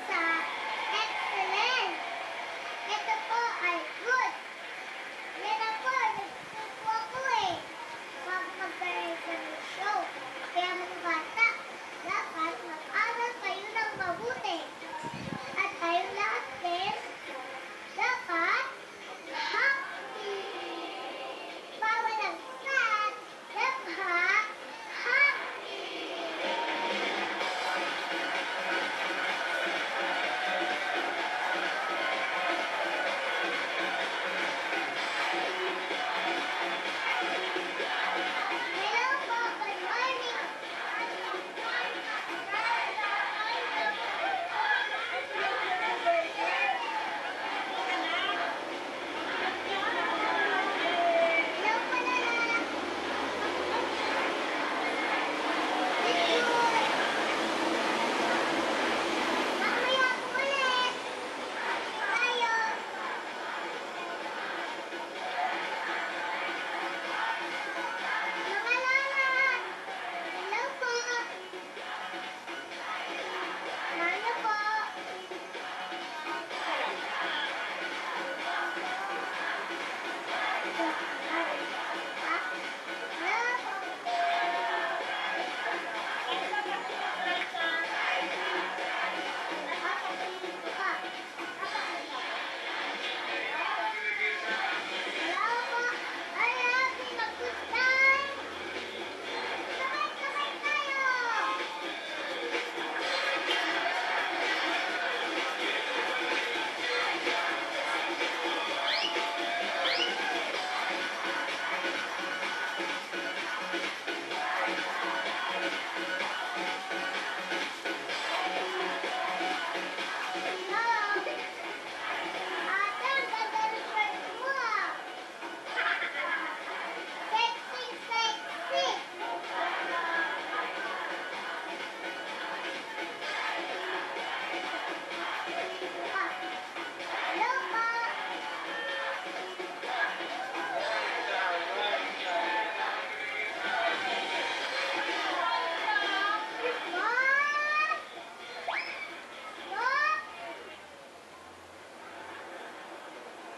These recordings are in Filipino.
sa excellent. Ito po ay good. Yan na po, nagsusupo ako eh. Bago magkaroon ng show. Kaya mga bata, dapat mag-aral kayo ng mabuti. At tayo lahat din, dapat happy. Bawal ang sad, dapat happy. Hello po, good morning. Hello po, Lola. Mamaya po ulit. Tayo. Mga Lola. Hello po. Ano po?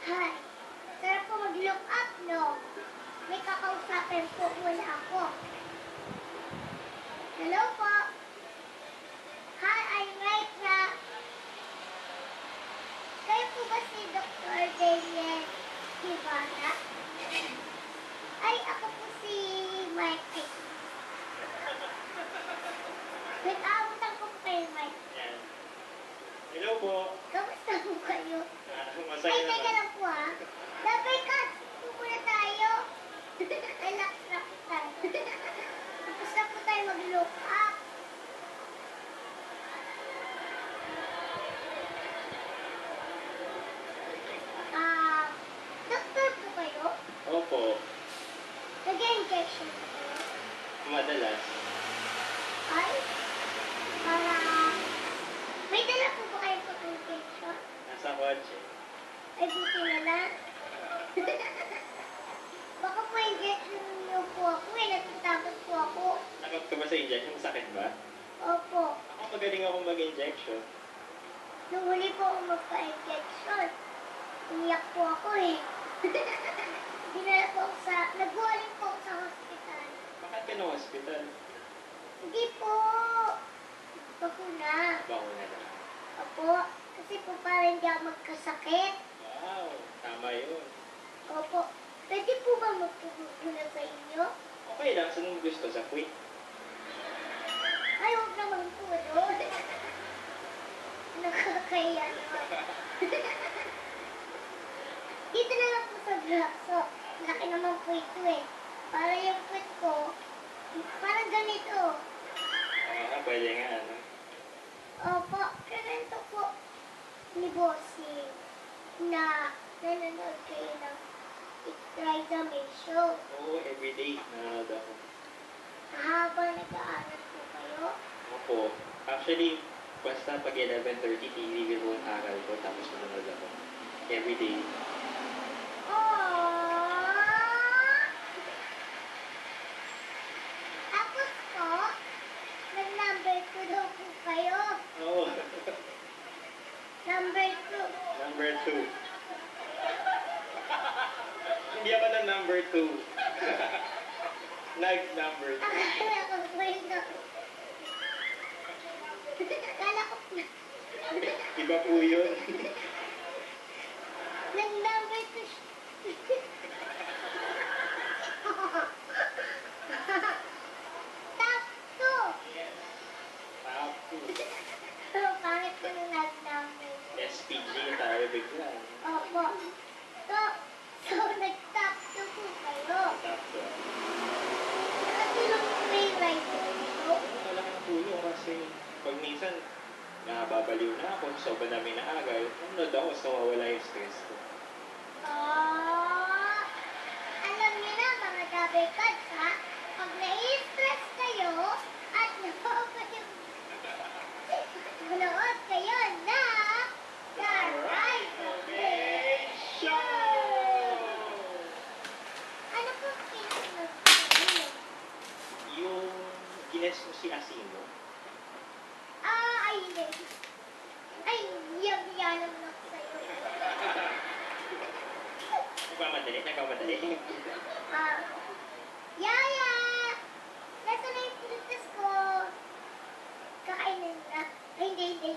Hi. Sarap po mag-look up, no? May kakausapin po muna ako. Hello po. Hi, I'm Raitra. Kayo po ba si Dr. Daniel Hibana? Ay, ako po si Mike. Wait, aabutan ko po kayo, Mike. Yan. Hello po. Kamusta po kayo? Masaya Ay, teka naman. lang po ha. Dabay ka, pupula tayo. Relax lang tayo. Tapos na po tayo mag-look up. Doktor po kayo? Opo. Nag-injection po kayo? Madalas. Ay, para... May dala po ba kayo po injection? Nasa kotse. Ay, buti na lang. Baka po injection niyo po ako eh. Natatakot po ako. Takot ka ba sa injection? Sakit ba? Opo. Ako magaling akong mag-injection. Nung huli po ako magpa-injection, umiyak po ako eh. Dinala po ako sa... Nagbuhaling po ako sa hospital. Bakit ka na hospital? Hindi po. Bakuna. Bakuna lang. Opo. Kasi po para hindi ako magkasakit. Wow. Tama yun. Opo. Pwede po ba magpupuna sa inyo? Okay lang. Saan mo gusto? Sa quick? Ay, huwag naman po doon. Nakakaya naman. Dito na lang po sa braso. Laki naman po ito eh. Para yung foot ko, parang ganito. Pwede nga ano. Opo, ganito po ni Bossing na nanonood kayo ng Riza May Show. Oo, everyday. Nanonood ako. Habang nag-aaral po kayo. Opo. Actually, basta pag 11:30, tigil ko ang aral ko tapos manonood ako. Everyday. Tapos po, nag-number 2 daw po kayo. Oo. Number 2. Number 2. Hindi ako ng number 2. Nag-number 2. Akala ko po yun ako. Akala ko po. Iba po yun. Nag-number 2 siya. Top 2. Top 2. Pero pangit ko nung nag-number 2. SPG tayo bigla. Opo. So nag-top 2 po kayo. Top 2. Nakatulong po yung rider nito. Malaking tulong kasi pag minsan nababaliw na ako, sobrang dami na agal, nanonood ako sa mawala yung stress ko. Alam niyo na mga dabekads ha, pag nai-stress kayo at manood kayo na The Rise of Faith Show! Ano po pinag Yung gines mo si Asino, ay hindi. Ay, yan naman ako sa'yo. nagmamadali. Yaya! Nasa na yung prutas ko? Kakainin na. Ay, hindi.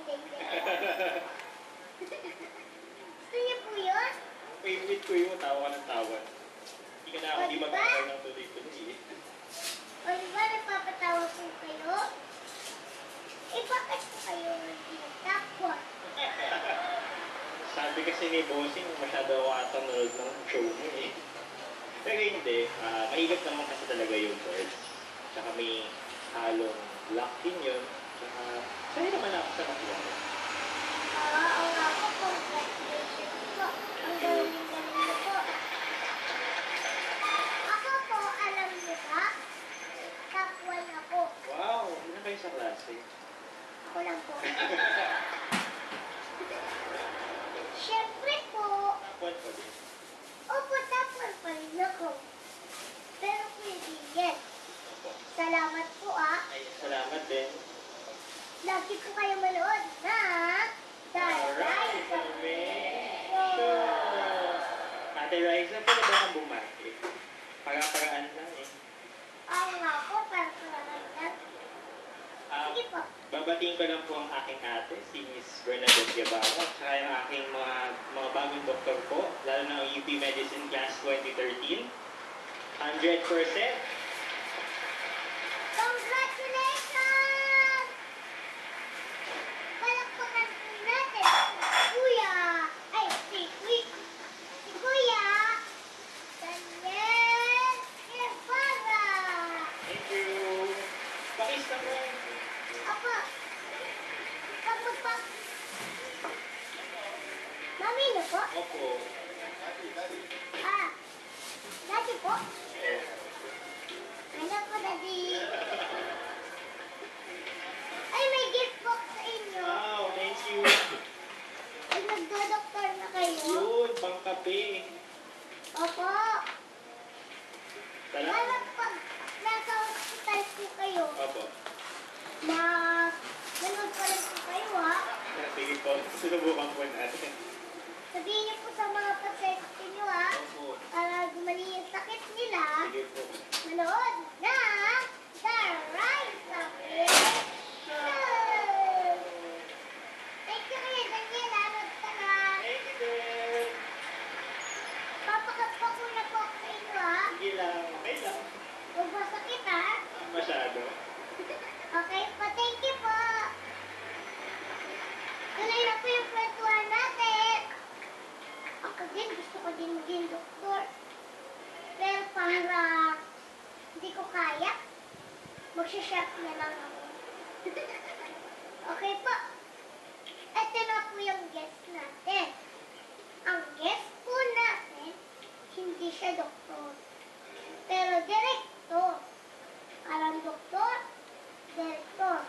Gusto niyo po yun? Favorite ko yung tawa ka ng tawa. Hindi ka na ako, di magkakaroon ng tuloy-tuloy. O diba nagpapatawa po kayo? Eh, bakit po kayo nagtapon? Sabi kasi ni Bossing, masyado ako ata nanood ng show mo eh. Pero hindi, mahigap naman kasi talaga yung birds. Tsaka may halong luck din yun. Tsaka, sa'yo naman ako sa nakuha. Oo nga po, congratulations po. Ang galing-galing niyo po. Ako po, alam niyo ba? Top 1 ako. Wow, ano kayo sa klase? Ako lang po. Siyempre po, One pa din. opo, top 1 pa rin ako. Pero pwede yan. Opo. Salamat po ah. Ay, salamat din. Lagi ko kayo manood na The Rise of Faith. Ate Riza, pwede ba kang bumati? Para-paraan lang eh. Oo nga po, para lang. Sige po. Babatiin ko lang po ang aking ate, si Miss Bernadette Yabao, at saka yung aking mga bagong doktor po, lalo na ang UP Medicine Class 2013. 100%. Congratulations! Palakpakan po natin. Kuya! Ay, si Kuya! Daniel Guevara! Thank you. Pakista mo. Apa? Pag magpap... Mami na po? Opo. Daddy po? Ano po, Daddy? Ay, may gift box sa inyo. Wow, thank you. Ay, nagdo-doktor na kayo? Yun, pangkape. Opo. Salamat. Alam pag nasa hospital po kayo, Opo. manood pa rin po kayo, ha? Sige po, sinubukan po natin. Sabihin niyo po sa mga pasyente niyo, ha? Opo. Para gumali yung sakit nila, Sige po. manood na The Rise of Faith Show! Thank you kayo, Daniel, ha? Nagtara. Thank you, girl. Papakapako ko na po sa inyo, ha? Sige lang, okay lang. Huwag masakit, ha? Masyado. Okay po, thank you po. Tuloy na po yung kwentuhan natin. Ako din, gusto ko din maging doktor. Pero para hindi ko kaya, magsha-shop na lang ako. Okay po. Ito na po yung guest natin. Ang guest po natin, hindi siya doktor. Pero direktor. Parang doktor, direktor.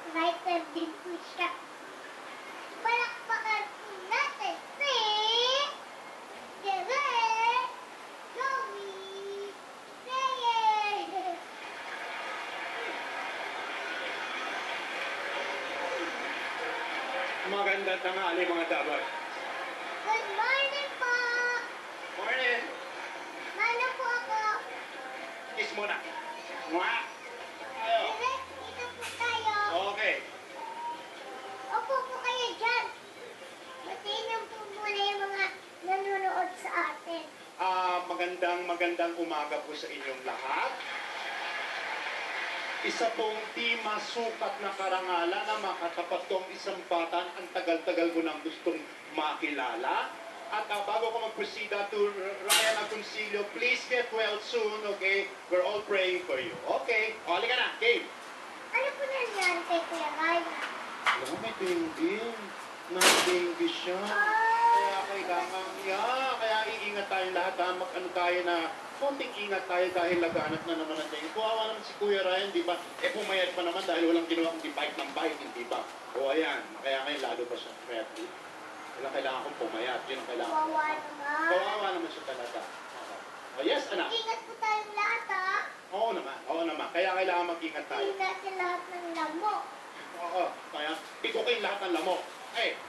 Writer din po siya. Palakpakan po natin si Derek Joey Reyes. Magandang tanghali mga dabat. Good morning po! Morning! Mano po ako? Kiss mo na. Mwah! Ayo. Direk, dito po tayo. Okay. Opo po kayo dyan. Batiin niyo po muna yung mga nanonood sa atin. Magandang umaga po sa inyong lahat. Isa pong di masukat na karangalan na makatapat tong isang bata ang tagal-tagal ko nang gustong makilala. At bago ko mag-proceed to Ryan Agoncillo, please get well soon, okay? We're all praying for you. Okay? O, halika na, game. Ano po nangyari kay Kuya Ryan? Alam mo, may dengue. Na-dengue siya. Kaya kailangan kaya iingat tayo lahat ha. Mag-ano tayo na konting ingat tayo dahil laganap na naman ang dengue. Kuwawa naman si Kuya Ryan, di ba? Pumayat pa naman dahil walang ginawa kundi bike ng bike, hindi ba? O ayan, kaya ngayon lalo pa siya. Kailangan kailangan kong pumayat. Yun ang kailangan. Kawawa naman. Kawawa naman siya talaga. O yes, anak. Ingat po tayong lahat ha. Oo naman. Kaya kailangan mag-ingat tayo. Tingnan natin lahat ng lamok. Oo, kaya pikukin lahat ng lamok.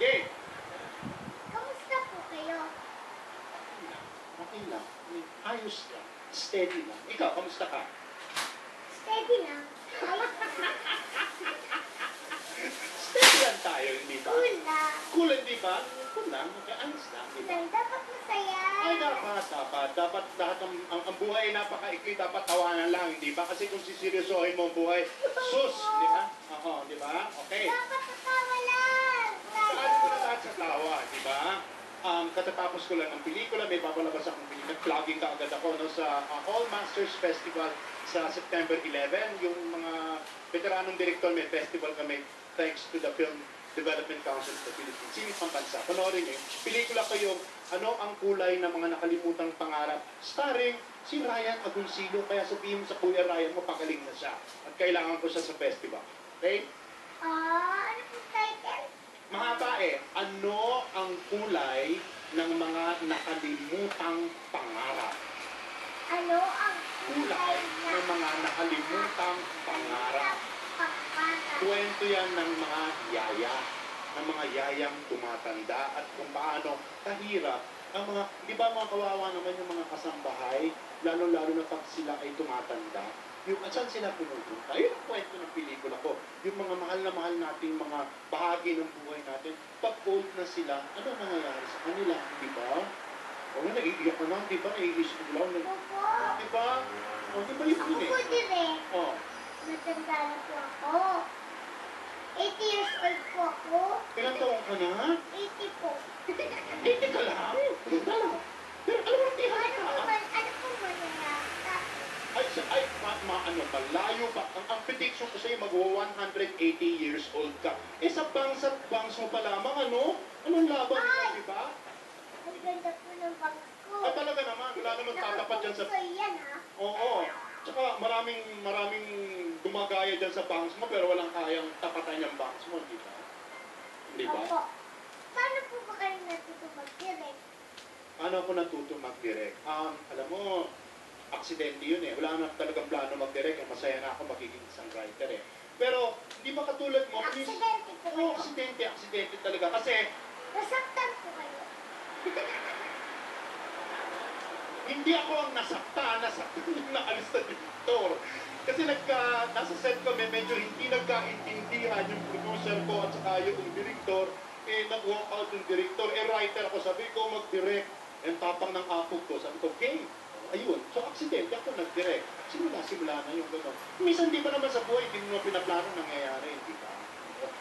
Game! Kamusta po kayo? Okay lang. Ayos lang. Steady lang. Ikaw, kamusta ka? Steady lang. Ayos lang. Steady lang tayo, hindi ba? Cool lang. Cool, hindi ba? Cool lang. Okay, ayos lang, di ba? Dapat masaya. Ay, dapat lahat ang buhay ay napakaikli, dapat tawanan lang, hindi ba? Kasi kung siseryosohin mo ang buhay, sus, di ba? Oo, di ba? Okay. Dapat tatawa lang. Saan ko na lahat sa tawa, di ba? Katatapos ko lang ng pelikula, may papalabas akong pelikula. Vlogging ka agad ako no, sa All Masters Festival sa September 11. Yung mga veteranong direktor, may festival kami thanks to the Film Development Council of the Philippines. Sino pang bansa? Panoorin niyo. Pelikula ko yung Ano ang Kulay ng Mga Nakalimutang Pangarap, starring si Ryan Agoncillo. Kaya sabihin mo sa Kuya Ryan mo, pagaling na siya. At kailangan ko siya sa festival. Okay? Ano po title? Mahaba ano ang kulay ng mga nakalimutang pangarap? Ano ang Kulay ng mga nakalimutang pangarap. Kwento yan ng mga yayang tumatanda at kung paano kahirap ang mga, di ba mga kawawa naman yung mga kasambahay, lalo-lalo na pag sila ay tumatanda, yung at saan sila pinupunta. Yun ang kwento ng pelikula ko. Yung mga mahal na mahal nating mga bahagi ng buhay natin, pag old na sila, ano nangyayari sa kanila, di ba? O nga, nag-iiyak ka na, di ba? Naiisip ko lang. Opo. Di ba? O, di ba yun Ako yun po eh? direk. O, Matanda na po ako. 80 years old po ako. ilang taong ka na? 80 po. Hindi ka lang. Pero alam mo, hindi Ano po mananasa? malayo pa. Ang prediction ko sa'yo, mag-180 years old ka. Sa bangs mo pa lamang, anong laban mo, Ay! di ba? Ang ganda po ng bangs ko. Talaga naman, wala naman tatapat dyan sa... Nakapuso yan ha. Oo. Tsaka maraming gumagaya dyan sa bangs mo, pero walang kayang tapatan yung bangs mo, di ba? Di ba? Opo. Paano po ba kayo natuto mag-direct? Paano ako natuto mag-direct? Alam mo, aksidente yun eh. Wala na talagang plano mag-direct. Masaya na ako magiging isang writer eh. Pero, di ba katulad mo, please? Aksidente po kayo. Aksidente talaga. Kasi, Nasaktan po kayo. hindi ako ang nasaktan yung naalis na director. Kasi nasa set kami, medyo hindi nagkaintindihan yung producer ko at saka yung director. Nag-walk out yung director. Writer ako, sabi ko mag-direct. Yung tapang ng apog ko, sabi ko, okay. Ayun, so aksidente ako nag-direct. Simula na yung gano'n. Minsan di ba naman sa buhay, hindi mo pinaplano nangyayari, di ba?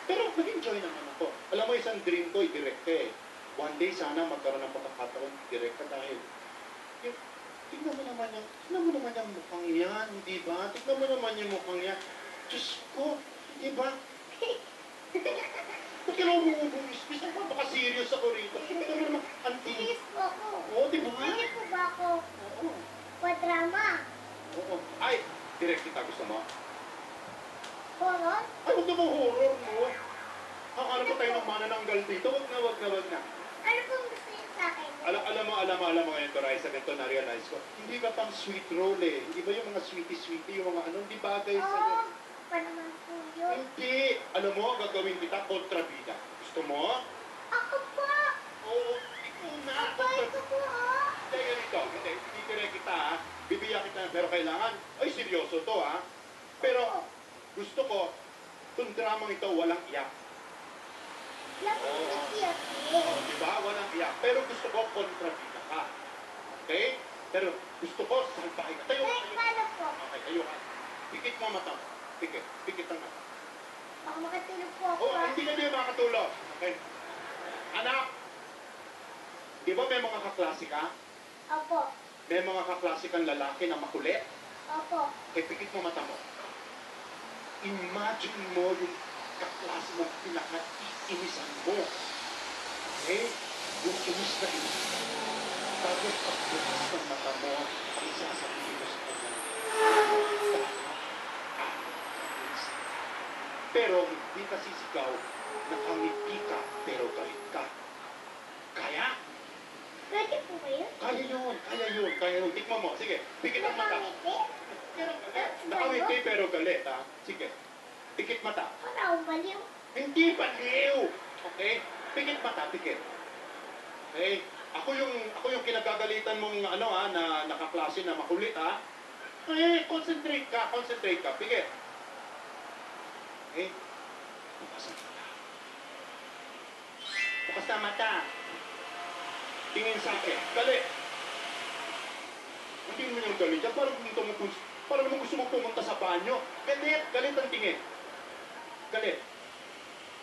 Pero nag-enjoy naman ako. Alam mo, isang dream ko, i-direct ka eh. One day, sana magkaroon ng pagkakataon, direct ka dahil. Tignan mo naman yung mukhang yan, di ba? Tignan mo naman yung mukhang yan. Diyos ko, di ba? Ba't ka naman umuubong isbis? Baka serious ako rito. Tignan mo naman, anti. Serious po ako. Oo, di ba? Pwede po ba ako Oo. quadrama? Oo. Ay, direct kita gusto mo? Horror? Ay, huwag naman horror mo. Ano pa tayo ng manananggal dito? Wag na. Ano pong gusto niyo sa akin? Alam mo ngayon to, Raisa, ganito na-realize ko. Hindi ka pang sweet role eh. Hindi ba yung mga sweetie, yung mga hindi bagay sa'yo? Pa naman po yun. Hindi. Alam mo, gagawin kita kontrabida. Gusto mo? Ako po. Oo, ikaw na. Ako, ito po, oh. Hindi, ganito. Hindi, titira kita, ha? Bibigyan kita, pero kailangan, ay, seryoso to, ha? Pero, gusto ko, itong dramang ito, walang iyak. Lakas Oo. na siya, Oh, di ba? Walang iyak. Pero gusto ko, kontrabida ka. Okay? Pero, gusto ko, salbahe ka. Tayo, Kahit tayo. paano po. Okay, tayo ka. Pikit mo ang mata mo. Pikit. Pikit ang mata. Baka makatulog po ako, Oh, ah. hindi ka niya makatulog. Okay? Anak, di ba may mga kaklase ka? Opo. May mga kaklase kang lalaki na makulit? Opo. Eh, pikit mo mata mo. Imagine mo yung kaklase mo pinaka-iinisan mo. Okay? Yung inis na inis. Tapos pagbukas ng mata mo, ang sasabihin mo sa kanya, pero hindi ka sisigaw, nakangiti ka, pero galit ka. Kaya? Pwede po ba yun? Kaya yun, kaya yun, kaya yun. Tikman mo, sige, pikit ang mata. Nakangiti? Nakangiti pero galit, ha? Sige, pikit mata. Para akong baliw. Hindi baliw! Okay? Pikit mata, pikit. Okay? Ako yung kinagagalitan mong ano ha, na nakaklase na makulit ha. Eh, concentrate ka, pikit. Okay? Bukas ang mata. Bukas na mata. Tingin sa akin. Galit. Hindi mo yung galit yan. Parang naman gusto mong pumunta sa banyo. Galit. Galit ang tingin. Galit.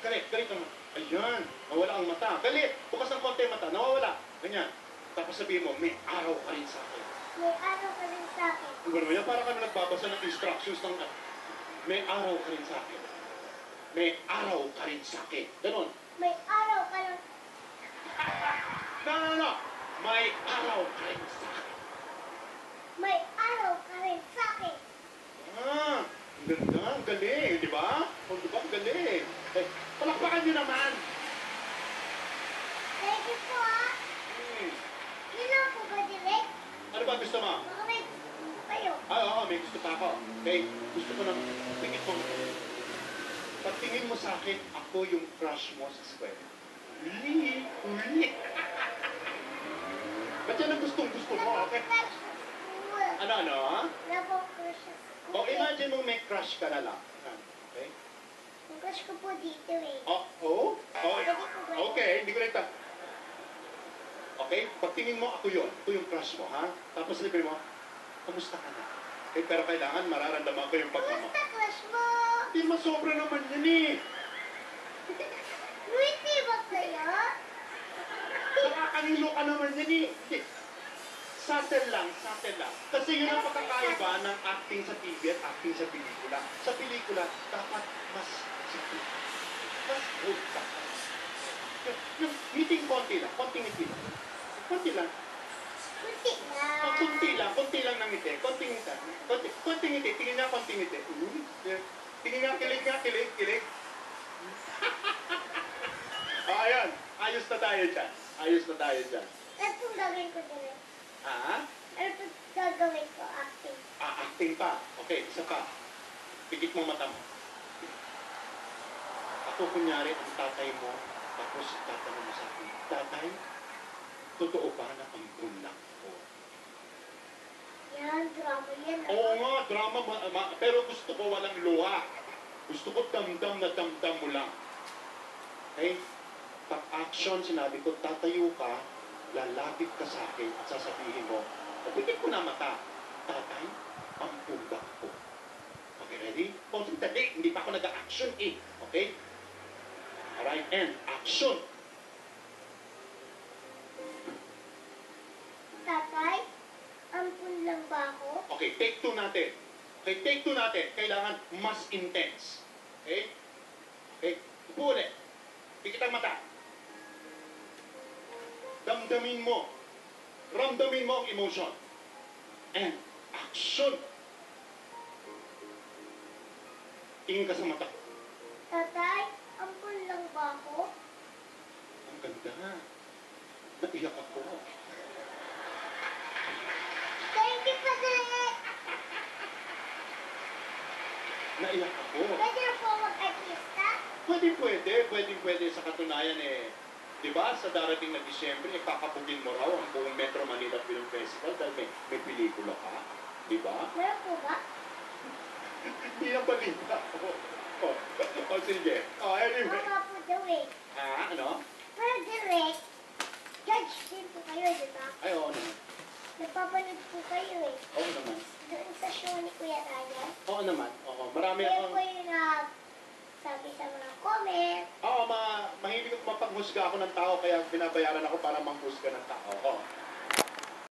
Galit ang mata. Ayan. Nawala ang mata. Galit. Bukas ng konti mata. Nawawala. Ganyan. Tapos sabihin mo, may araw ka rin sa akin. May araw ka rin sa akin. Ang gano'n yan. Para ka na nagbabasa ng instructions ng may araw ka rin sa akin. May araw ka rin sa akin. Ganon. May araw ka rin. No. May araw ka rin sa akin. May araw ka rin sa akin. Ah, ang ganda, ang galing, di ba? O, di ba, ang galing. Eh, palakpakan nyo naman. Thank you po, ah. Yun lang po ba, Direk? Ano ba gusto mo? Baka may gusto kayo. Oo, may gusto pa ako. Okay, gusto ko ng tingin mo. Pagtingin mo sa akin, ako yung crush mo sa eskwela. Uli. Ba't yan ang gustong-gusto mo, okay? Crush sa school. Ano, ha? Wala po crush sa school. O, imagine mo may crush ka na lang. Okay? Yung crush ko po dito eh. Oh, okay, hindi ko na ito. Okay, pagtingin mo, ako yun. Ako yung crush mo, ha? Tapos sabihin mo, kamusta ka na? Okay, pero kailangan mararamdaman ko yung pagkamo. Kumusta crush mo? Hindi, masobra naman yan eh. Witty ba kayo? Nakakanilo ka naman yan eh. Hindi. Subtle lang. Kasi yun ang pagkakaiba ng acting sa TV at acting sa pelikula. Sa pelikula, dapat mas simple. Mas good ka. Yung meeting konti lang. Konti lang. Kunti na. Konti lang ng ngiti. Konting ngiti. Tingin nga konting ngiti. Tingin nga, kilig. Ayan. Ayos na tayo dyan. Ano pong gagawin ko, Direk? Ha? Ano pong gagawin ko, acting? Acting pa. Okay, isa pa. Pikit mo mata mo. Ako kunyari ang tatay mo, tapos tatanong mo sa akin, tatay, totoo ba na ang bulak ko? Yan, drama yan. ah. Oo nga, drama, pero gusto ko walang luha. Gusto ko damdam na damdam mo lang. Okay? Pag-action, sinabi ko, tatayo ka, lalapit ka sa akin at sasabihin mo, pikit ko na mata, tatay, ang bulak ko. Okay, ready? Konting dali, hindi pa ako nag-action eh. Okay? Alright, and action. Tatay, ampun lang ba ako? Okay, take two natin. Okay, take two natin. Kailangan mas intense. Okay? Okay, upo ulit. Pikit ang mata. Damdamin mo. Ramdamin mo ang emotion. And action. Tingin ka sa mata. Tatay, ampun lang ba ako? Ang ganda. Naiyak ako. Thank you po, Direk. Naiyak ako. Pwede na po mag-artista? Pwede sa katunayan eh. Di ba, sa darating na Disyembre, eh, kakapugin mo raw ang buong Metro Manila Film Festival dahil may pelikula ka. Di ba? Meron po ba? Hindi ang balita. O, sige. O, anyway. Baka po daw eh. Ano? Pero direct, judge din po kayo, di ba? Ay, oo naman. Nagpapanood po kayo eh. Oo naman. Doon sa show ni Kuya Ryan. Oo naman. Oo, marami Kaya akong... po yung sabi sa mga comment. Oo, mahilig ako mapanghusga ako ng tao kaya binabayaran ako para manghusga ng tao. Oo.